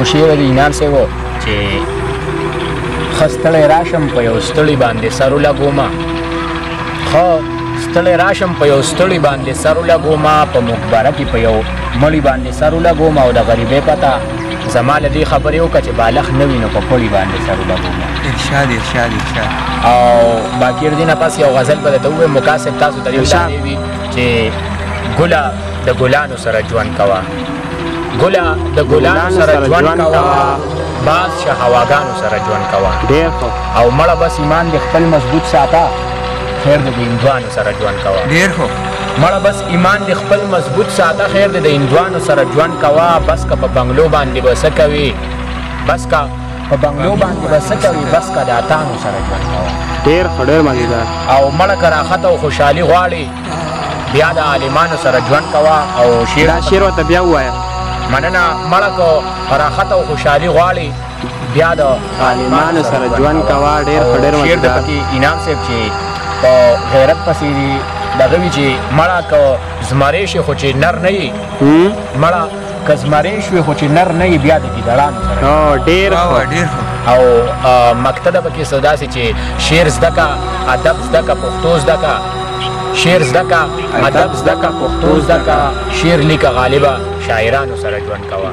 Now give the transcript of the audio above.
یو شعر د انان صاحب و چې ښه ستړی راشم په یو ستړي باندې سر ولګومه ښه ستړی راشم په یو ستړي باندې سر ولګومه په مقبره کې په یو مړي باندې سر ولګومه او د غریبۍ پته زما له دې خبرې وکړه چې بالغ نه وي نو په پړي باندې سر ولګومه ارشاد او باقي د دې نه پس یو غزل به درته ووایم مکاسب تاسو ته یو شعر وي چې ګله د ګلانو سره ژوند کوه ګله د ګلانو سره ژوند کوه باز شه هواګانو سره ژوند کوه او مړه بس ایمان دې خپل مضبوط ساته خیر دې د هندوانو سره ژوند کوه مړه بس ایمان دې خپل مضبوط ساته خیر دې د هندوانو سره ژوند کوه بس که په بنګلو باندې به څه کوي بس که په بنګلو باندې به څه کوي بس که د اتانو سره ژوند کوه ډېر مزیدار او مړه که راحت او خوشحالي غواړي بیا د عالمانو سره ژوند کوه او شعر ورته بیا ووایه مننه مړه که راحت او خوشحالي غواړي بیا د عالمانو سره ژوند کوه ډېر شعر د پکې انعام صاحب چې په غیرت پسې دغه وي چې مړه که زمری شي خو چې نر نه وي مړه که زمری شوي خو چې نر نه وي بیا د ګیدړانو سره ډېر او مقصد پکې څه داسې چې شعر زده که ادب زده که پښتو زده که شعر زده که ادب زده که پښتو زده که شعر لیکه غالبه شاعرانو سره ژوند کوه